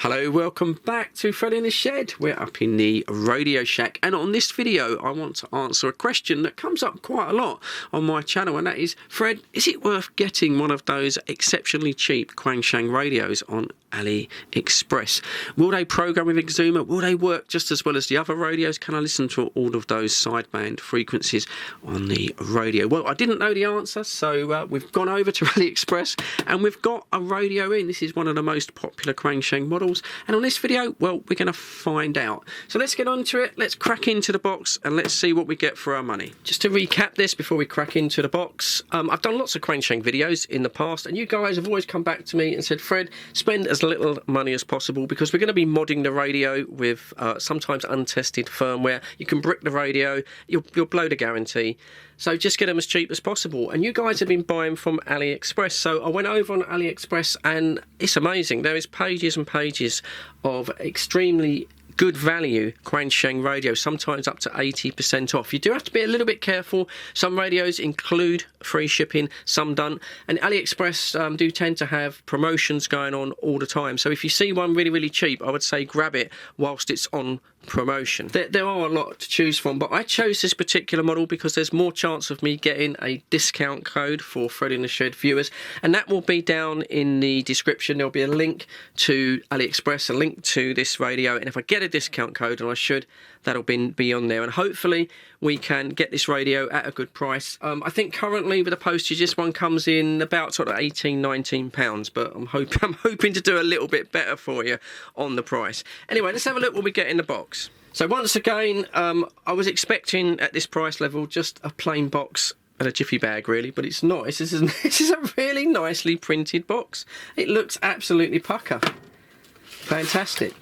Hello, welcome back to Fred in the Shed. We're up in the Radio Shack, and on this video I want to answer a question that comes up quite a lot on my channel, and that is, Fred, is it worth getting one of those exceptionally cheap Quansheng radios on AliExpress? Will they program with Egzumer? Will they work just as well as the other radios? Can I listen to all of those sideband frequencies on the radio? Well, I didn't know the answer, so we've gone over to AliExpress and we've got a radio in. This is one of the most popular Quansheng models, and on this video, well, we're going to find out. So let's get on to it. Let's crack into the box and let's see what we get for our money. Just to recap this before we crack into the box, I've done lots of Quansheng videos in the past, and you guys have always come back to me and said, Fred, spend as little money as possible because we're going to be modding the radio with sometimes untested firmware. You can brick the radio, you'll blow the guarantee. So just get them as cheap as possible. And you guys have been buying from AliExpress. So I went over on AliExpress and it's amazing. There is pages and pages of extremely good value Quansheng radios, sometimes up to 80% off. You do have to be a little bit careful. Some radios include free shipping, some don't. And AliExpress do tend to have promotions going on all the time. So if you see one really, really cheap, I would say grab it whilst it's on promotion. There are a lot to choose from, but I chose this particular model because there's more chance of me getting a discount code for Fred in the Shed viewers, and that will be down in the description. There'll be a link to AliExpress, a link to this radio, and if I get a discount code, and I should, that'll be on there, and hopefully we can get this radio at a good price. I think currently with the postage, this one comes in about sort of £18–19, but I'm hoping to do a little bit better for you on the price. Anyway, let's have a look what we get in the box. So once again, I was expecting at this price level just a plain box and a jiffy bag really, but it's not. This is a really nicely printed box. It looks absolutely pucker. Fantastic.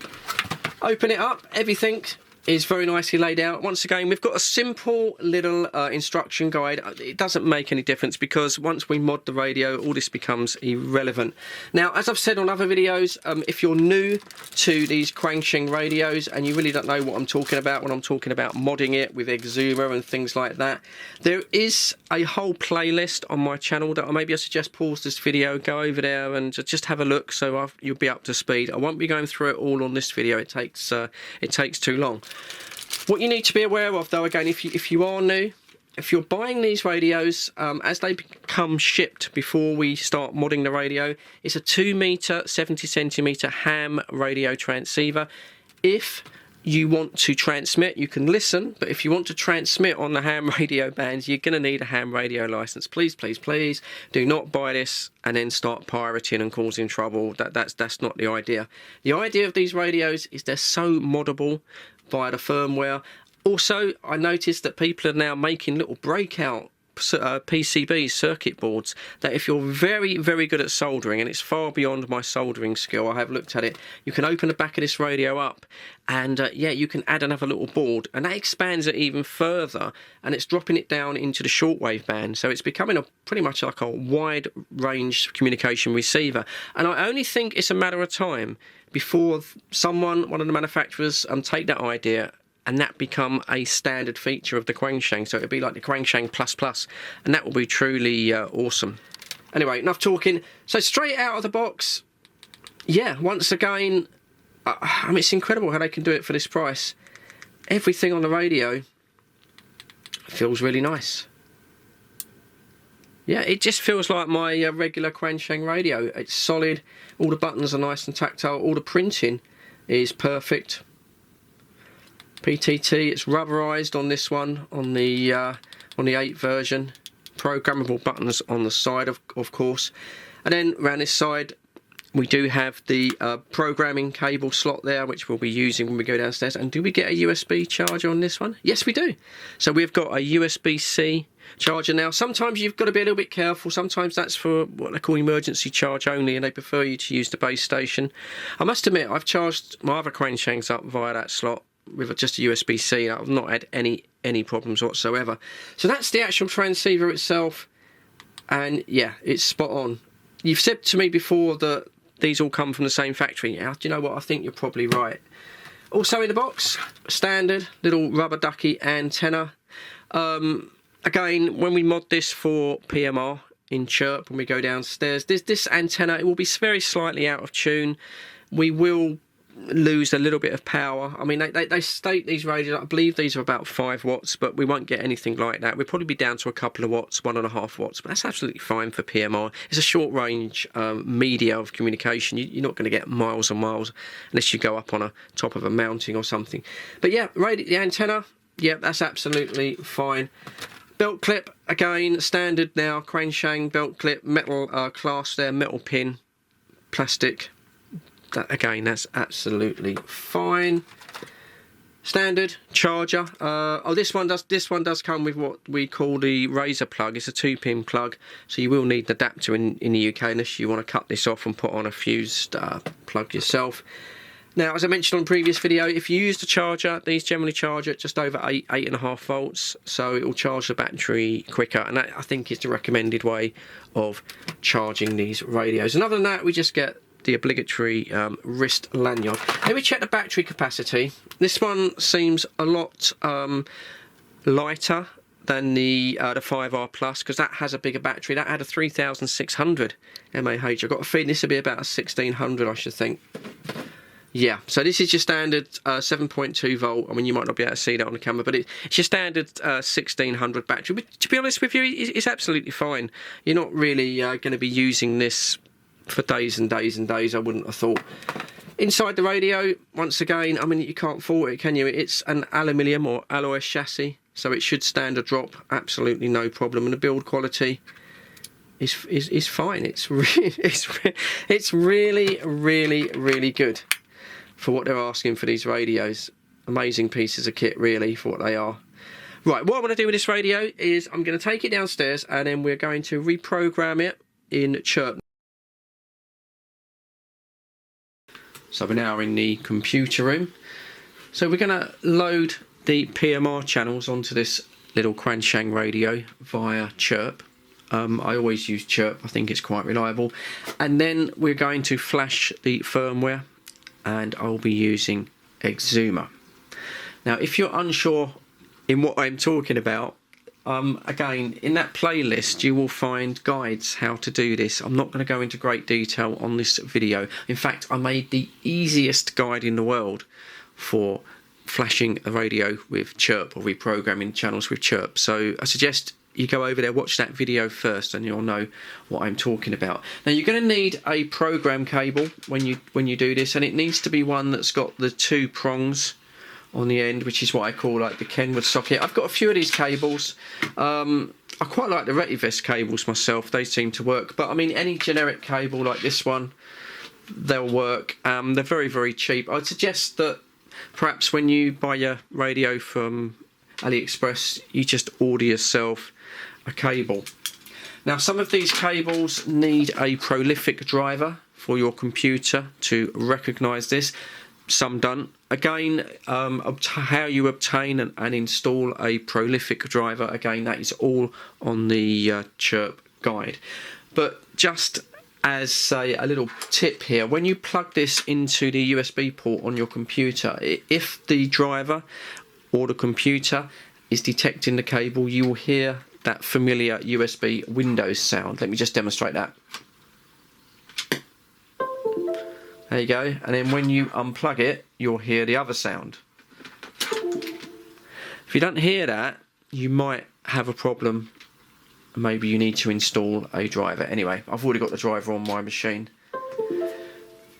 Open it up, everything is very nicely laid out. Once again, we've got a simple little instruction guide. It doesn't make any difference because once we mod the radio, all this becomes irrelevant. Now, as I've said on other videos, if you're new to these Quansheng radios and you really don't know what I'm talking about when I'm talking about modding it with Egzumer and things like that, there is a whole playlist on my channel that maybe I suggest pause this video, go over there and just have a look so you'll be up to speed. I won't be going through it all on this video. It takes too long. What you need to be aware of, though, again, if you are new, if you're buying these radios, as they become shipped before we start modding the radio, it's a 2 meter 70 centimeter ham radio transceiver. If you want to transmit, you can listen, but if you want to transmit on the ham radio bands, you're going to need a ham radio license. Please, please, please do not buy this and then start pirating and causing trouble. That's not the idea. The idea of these radios is they're so moddable via the firmware. Also, I noticed that people are now making little breakout PCBs, circuit boards, that if you're very, very good at soldering, and it's far beyond my soldering skill, I have looked at it, you can open the back of this radio up and yeah, you can add another little board and that expands it even further, and it's dropping it down into the shortwave band, so it's becoming pretty much like a wide range communication receiver. And I only think it's a matter of time before one of the manufacturers take that idea and that become a standard feature of the Quansheng. So it'll be like the Quansheng Plus, and that will be truly awesome. Anyway, enough talking. So straight out of the box, yeah, once again, I mean, it's incredible how they can do it for this price. Everything on the radio feels really nice. Yeah, it just feels like my regular Quansheng radio. It's solid, all the buttons are nice and tactile, all the printing is perfect. PTT, it's rubberized on this one, on the 8 version. Programmable buttons on the side, of course. And then around this side, we do have the programming cable slot there, which we'll be using when we go downstairs. And do we get a USB charger on this one? Yes, we do. So we've got a USB-C charger now. Sometimes you've got to be a little bit careful. Sometimes that's for what they call emergency charge only, and they prefer you to use the base station. I must admit, I've charged my other Quanshengs up via that slot with just a USB-C. I've not had any problems whatsoever. So that's the actual transceiver itself, and yeah, it's spot on. You've said to me before that these all come from the same factory. Now, do you know what? I think you're probably right. Also in the box, standard little rubber ducky antenna. Again, when we mod this for PMR in Chirp, when we go downstairs, this antenna, it will be very slightly out of tune. We will lose a little bit of power. I mean, they state these radios, I believe these are about 5 watts, but we won't get anything like that. We'll probably be down to a couple of watts, 1.5 watts, but that's absolutely fine for PMR. It's a short range media of communication. You're not going to get miles and miles unless you go up on a top of a mounting or something. But yeah, the antenna, yeah, that's absolutely fine. Belt clip, again, standard now, Quansheng belt clip, metal clasp there, metal pin, plastic. That, again, that's absolutely fine. Standard charger. Oh, this one does come with what we call the razor plug. It's a 2-pin plug, so you will need an adapter in the UK unless you want to cut this off and put on a fused plug yourself. Now, as I mentioned on a previous video, if you use the charger, these generally charge at just over 8.5 volts, so it will charge the battery quicker, and that, I think, is the recommended way of charging these radios. And other than that, we just get the obligatory wrist lanyard. Let me check the battery capacity. This one seems a lot lighter than the 5R Plus, because that has a bigger battery. That had a 3600 mAh. I've got a feeling this will be about a 1600, I should think. Yeah, so this is your standard 7.2 volt. I mean, you might not be able to see that on the camera, but it's your standard 1600 battery. But to be honest with you, it's absolutely fine. You're not really going to be using this for days and days and days, I wouldn't have thought. Inside the radio, once again, I mean, you can't fault it, can you? It's an aluminium or alloy chassis, so it should stand a drop, absolutely no problem. And the build quality is fine. It's really, really good for what they're asking for these radios. Amazing pieces of kit, really, for what they are. Right, what I'm going to do with this radio is I'm going to take it downstairs and then we're going to reprogram it in Chirp. So we're now in the computer room. So we're going to load the PMR channels onto this little Quansheng radio via Chirp. I always use Chirp, I think it's quite reliable. And then we're going to flash the firmware, and I'll be using Egzumer. Now, if you're unsure in what I'm talking about, again, in that playlist you will find guides how to do this. I'm not going to go into great detail on this video. In fact, I made the easiest guide in the world for flashing a radio with Chirp or reprogramming channels with Chirp. So I suggest you go over there, watch that video first, and you'll know what I'm talking about. Now, you're going to need a program cable when you do this, and it needs to be one that's got the 2 prongs on the end, which is what I call like the Kenwood socket. I've got a few of these cables. I quite like the Retivest cables myself. They seem to work, but I mean, any generic cable like this one, they'll work. They're very, very cheap. I'd suggest that perhaps when you buy your radio from AliExpress, you just order yourself a cable. Now, some of these cables need a prolific driver for your computer to recognise this. Some don't. Again, how you obtain and install a prolific driver, again, that is all on the Chirp guide. But just as a little tip here, when you plug this into the USB port on your computer, if the driver or the computer is detecting the cable, you will hear that familiar USB Windows sound. Let me just demonstrate that. There you go, and then when you unplug it, you'll hear the other sound. If you don't hear that, you might have a problem. Maybe you need to install a driver. Anyway, I've already got the driver on my machine.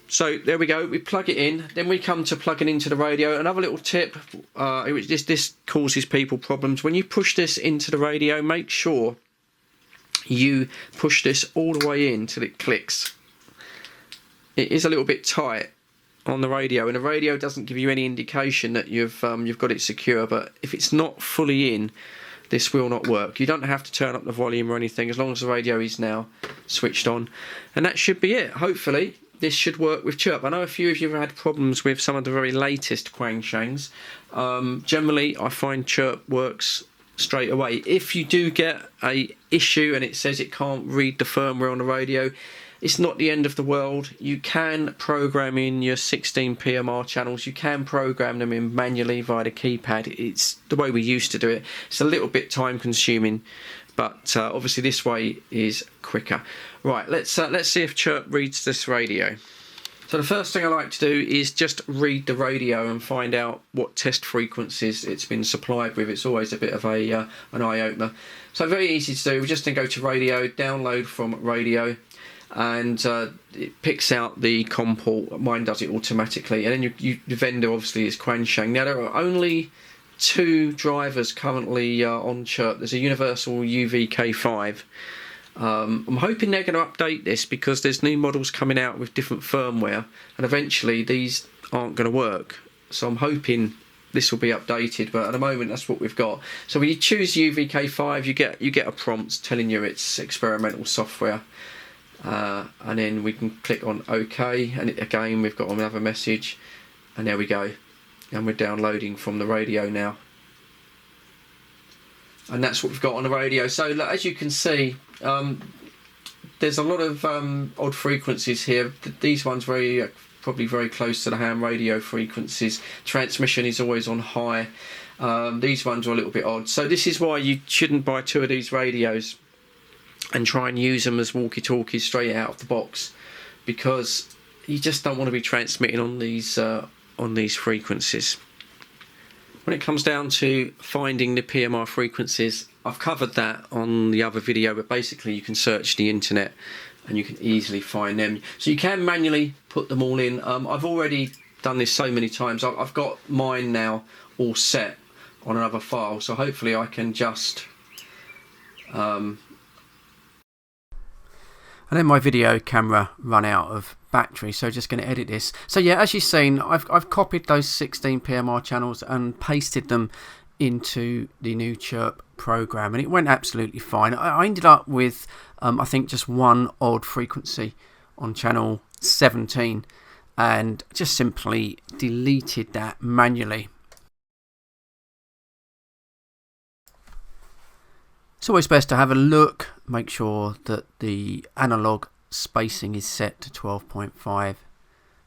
So there we go, we plug it in, then we come to plugging into the radio. Another little tip, this causes people problems. When you push this into the radio, make sure you push this all the way in till it clicks. It is a little bit tight on the radio, and the radio doesn't give you any indication that you've got it secure, but if it's not fully in, this will not work. You don't have to turn up the volume or anything, as long as the radio is now switched on. And that should be it. Hopefully this should work with Chirp. I know a few of you have had problems with some of the very latest Quanshengs. Generally, I find Chirp works straight away. If you do get a issue and it says it can't read the firmware on the radio, it's not the end of the world. You can program in your 16 PMR channels. You can program them in manually via the keypad. It's the way we used to do it. It's a little bit time consuming, but obviously this way is quicker. Right, let's see if Chirp reads this radio. So the first thing I like to do is just read the radio and find out what test frequencies it's been supplied with. It's always a bit of an eye-opener. So very easy to do. We're just going to go to radio, download from radio, and it picks out the COM port. Mine does it automatically. And then the vendor obviously is Quansheng. Now there are only 2 drivers currently on Chirp. There's a universal UV-K6. I'm hoping they're going to update this because there's new models coming out with different firmware, and eventually these aren't going to work. So I'm hoping this will be updated, but at the moment that's what we've got. So when you choose UV-K6, you get a prompt telling you it's experimental software, and then we can click on OK, and again we've got another message, and there we go, and we're downloading from the radio now. And that's what we've got on the radio. So as you can see, there's a lot of odd frequencies here. These ones probably very close to the ham radio frequencies. Transmission is always on high. These ones are a little bit odd. So this is why you shouldn't buy 2 of these radios and try and use them as walkie-talkies straight out of the box, because you just don't want to be transmitting on these frequencies. When it comes down to finding the PMR frequencies, I've covered that on the other video, but basically you can search the internet and you can easily find them. So you can manually put them all in. I've already done this so many times. I've got mine now all set on another file, so hopefully I can just and then my video camera run out of battery, so just going to edit this. So yeah, as you've seen, I've copied those 16 PMR channels and pasted them into the new Chirp program, and it went absolutely fine. I ended up with I think just one odd frequency on channel 17, and just simply deleted that manually. It's always best to have a look, make sure that the analog spacing is set to 12.5,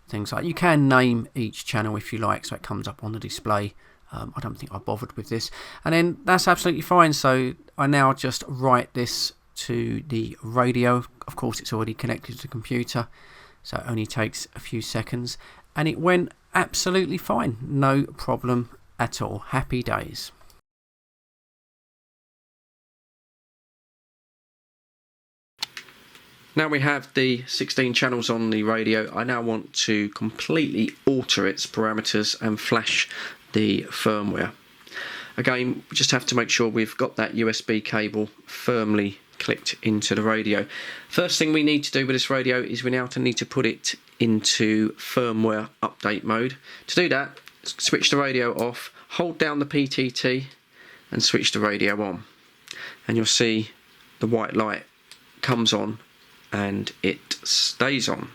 things like. You can name each channel if you like, so it comes up on the display. I don't think I bothered with this, and then that's absolutely fine. So I now just write this to the radio. Of course it's already connected to the computer, so it only takes a few seconds, and it went absolutely fine, no problem at all. Happy days. Now we have the 16 channels on the radio. I now want to completely alter its parameters and flash the firmware. Again, we just have to make sure we've got that USB cable firmly clicked into the radio. First thing we need to do with this radio is we now need to put it into firmware update mode. To do that, switch the radio off, hold down the PTT and switch the radio on. And you'll see the white light comes on and it stays on.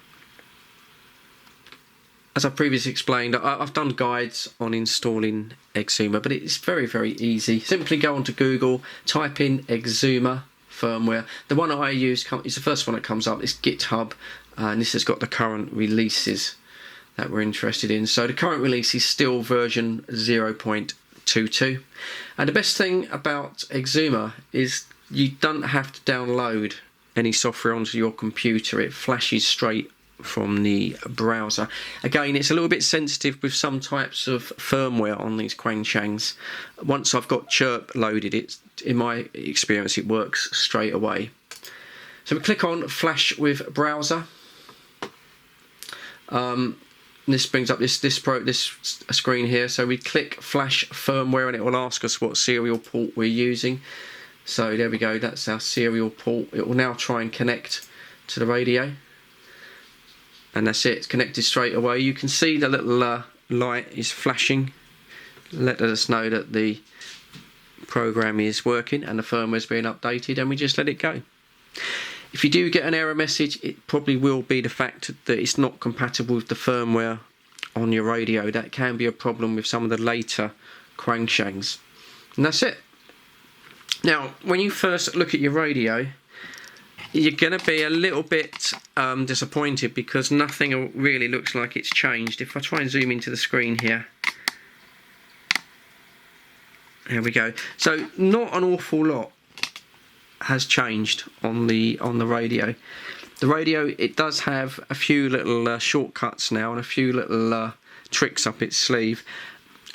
As I previously explained, I've done guides on installing Egzumer, but it's very, very easy. Simply go onto Google, type in Egzumer firmware. The one I use is the first one that comes up. It's GitHub, and this has got the current releases that we're interested in. So the current release is still version 0.22. And the best thing about Egzumer is you don't have to download any software onto your computer. It flashes straight from the browser. Again, it's a little bit sensitive with some types of firmware on these Quanshengs. Once I've got Chirp loaded, in my experience it works straight away. So we click on Flash with Browser. This brings up this screen here. So we click Flash Firmware and it will ask us what serial port we're using. So there we go, that's our serial port. It will now try and connect to the radio. And that's it, it's connected straight away. You can see the little light is flashing, letting us know that the program is working and the firmware is being updated, and we just let it go. If you do get an error message, it probably will be the fact that it's not compatible with the firmware on your radio. That can be a problem with some of the later Quanshengs. And that's it. Now, when you first look at your radio, you're going to be a little bit disappointed because nothing really looks like it's changed. If I try and zoom into the screen here, there we go. So not an awful lot has changed on the radio. The radio, it does have a few little shortcuts now and a few little tricks up its sleeve.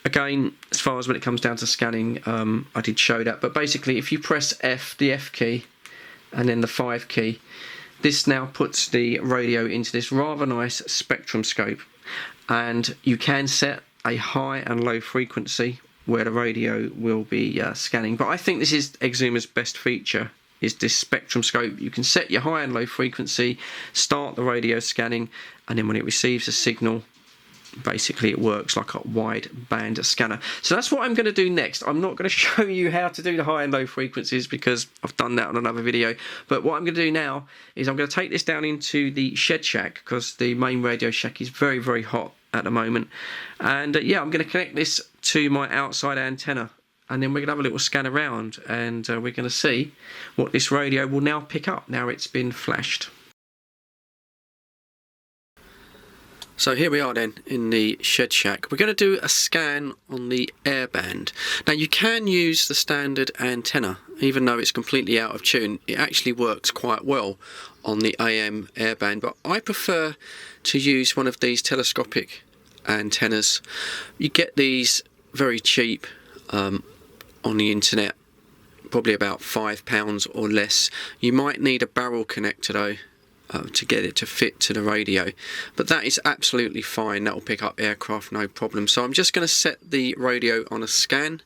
Again, as far as when it comes down to scanning, I did show that, but basically if you press F, the F key, and then the 5 key, this now puts the radio into this rather nice spectrum scope, and you can set a high and low frequency where the radio will be scanning. But I think this is Egzumer's best feature, is this spectrum scope. You can set your high and low frequency, start the radio scanning, and then when it receives a signal, basically it works like a wide band scanner. So that's what I'm going to do next. I'm not going to show you how to do the high and low frequencies because I've done that on another video, but what I'm going to do now is I'm going to take this down into the shed shack because the main radio shack is very, very hot at the moment, and yeah, I'm going to connect this to my outside antenna, and then we're going to have a little scan around, and we're going to see what this radio will now pick up now it's been flashed. So here we are then in the shed shack. We're going to do a scan on the airband. Now you can use the standard antenna, even though it's completely out of tune. It actually works quite well on the AM airband, but I prefer to use one of these telescopic antennas. You get these very cheap on the internet, probably about £5 or less. You might need a barrel connector though, to get it to fit to the radio, but that is absolutely fine. That will pick up aircraft, no problem. So I'm just going to set the radio on a scan,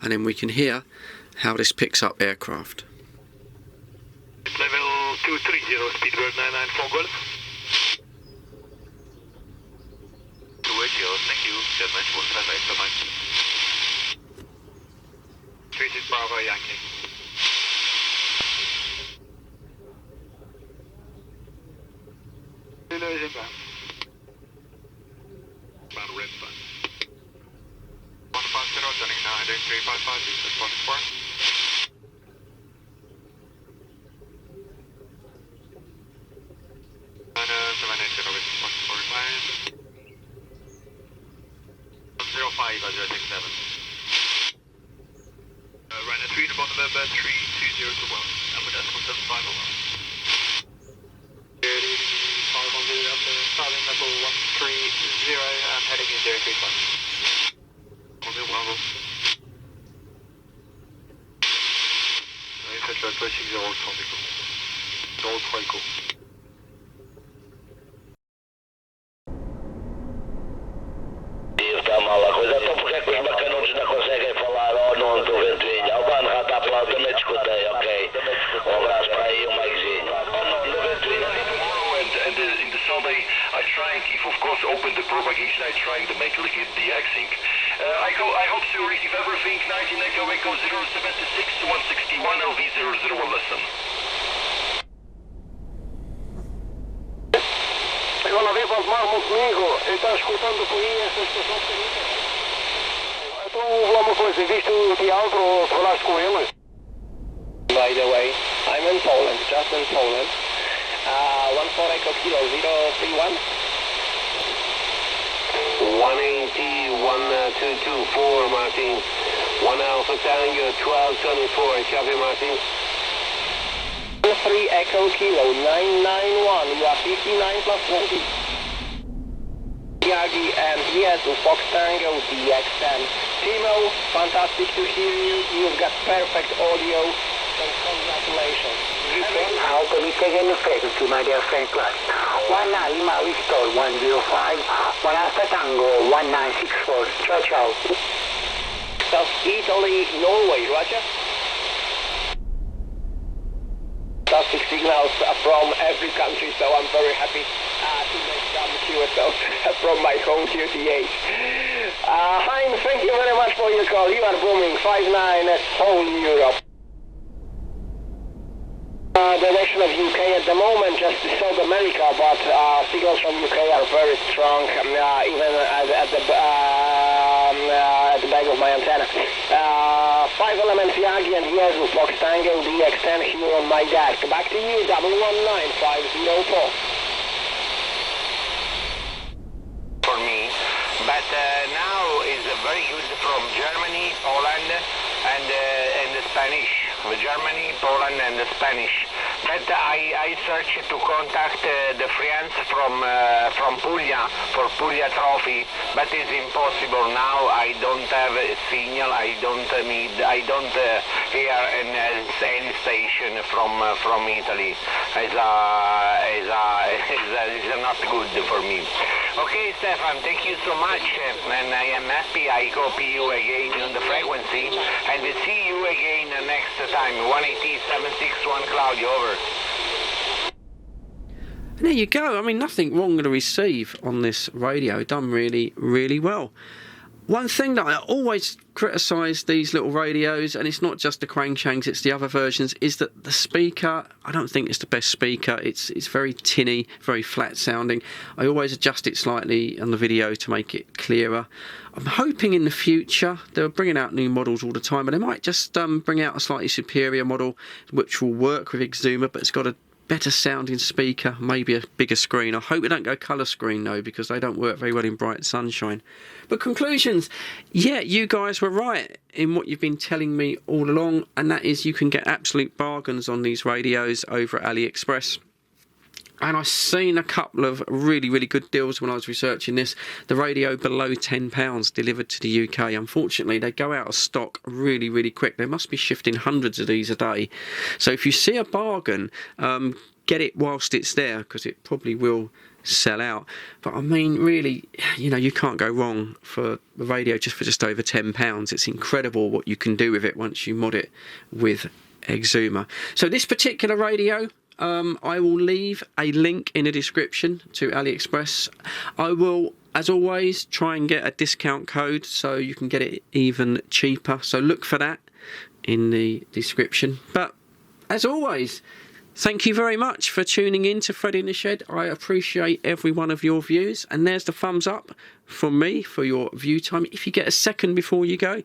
and then we can hear how this picks up aircraft. Level 230, speedbird 994 Golf. 280, thank you. Jetmatch 158, bye-bye. 36 Bravo Yankee. About red button. 150, turning now, heading 355, this is 44. And 780, over 145. 105, 067. Run a 3 to bottom of 320 to 1, and with decimal 75 over. Starting level 130 and heading in 035. Only one level. Faites le approaching 030 écho. 03 écho. Está mal a coisa, então porque é que os bacanudos não conseguem falar ao nome do ventoinho? O bano já está a falar, também discutei, ok? Abraço para aí, Mikezinho. Ao nome do ventoinho. And in the Sunday, I trying, if of course open the propagation, I trying to make look at the X-Sync. I hope to receive everything 19 Echo Echo 076 to 161 LV001 listen. Eu não vi Valdemar comigo, ele está escutando por aí essa estação pequenina. Então, lá uma coisa, viste o teatro ou falaste com ele? By the way, I'm in Poland, just in Poland. 14 Echo Kilo 031. 180, 1224, Martin. 1 Alpha Tango 1224, copy, Martin. 3 Echo Kilo 991, you are 59 plus 20. DRG and yes, Fox Tango DX10. Timo, fantastic to hear you. You've got perfect audio. So congratulations. How can we take any favor to my dear friend Plus? 1 Lima Restore 105, 1 Alpha Tango 1964. Ciao, ciao. South Italy, Norway, Roger. Fantastic signals from every country, so I'm very happy to make some QSOs from my home QTH. Hein, thank you very much for your call. You are booming 59 at Seoul, Europe. Direction of UK at the moment, just South America, but signals from UK are very strong, even at the back of my antenna. 5 elements Yagi and Yezu, Fox Tango, DX10 here on my desk. Back to you, 119504. For me, but now is very good from Germany, Poland, and the Spanish. Germany, Poland, and the Spanish. But I searched to contact the friends from Puglia for Puglia Trophy, but it's impossible now. I don't have a signal. I don't hear any station from Italy. It's not good for me. Okay, Stefan, thank you so much, and I am happy I copy you again on the frequency, and see you again next time. 180.761 Claudio, over. And there you go. I mean, nothing wrong with the receive on this radio. Done really, really well. One thing that I always criticise these little radios, and it's not just the Quanshengs, it's the other versions, is that the speaker, I don't think it's the best speaker. It's very tinny, very flat sounding. I always adjust it slightly on the video to make it clearer. I'm hoping in the future, they're bringing out new models all the time, but they might just bring out a slightly superior model which will work with Egzumer, but it's got a better sounding speaker, maybe a bigger screen. I hope we don't go colour screen though, because they don't work very well in bright sunshine. But conclusions, yeah, you guys were right in what you've been telling me all along, and that is you can get absolute bargains on these radios over at AliExpress. And I've seen a couple of really, really good deals when I was researching this. The radio below £10 delivered to the UK. Unfortunately, they go out of stock really, really quick. They must be shifting hundreds of these a day. So if you see a bargain, get it whilst it's there, because it probably will sell out. But I mean, really, you know, you can't go wrong for the radio for just over £10. It's incredible what you can do with it once you mod it with Egzumer. So this particular radio, I will leave a link in the description to AliExpress. I will, as always, try and get a discount code so you can get it even cheaper. So look for that in the description. But as always, thank you very much for tuning in to Fred in the Shed. I appreciate every one of your views. And there's the thumbs up from me for your view time. If you get a second before you go,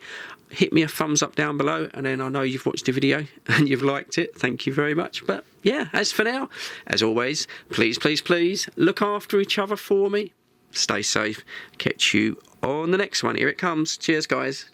hit me a thumbs up down below, and then I know you've watched the video and you've liked it. Thank you very much. But yeah, as for now, as always, please, please, please look after each other for me. Stay safe. Catch you on the next one. Here it comes. Cheers, guys.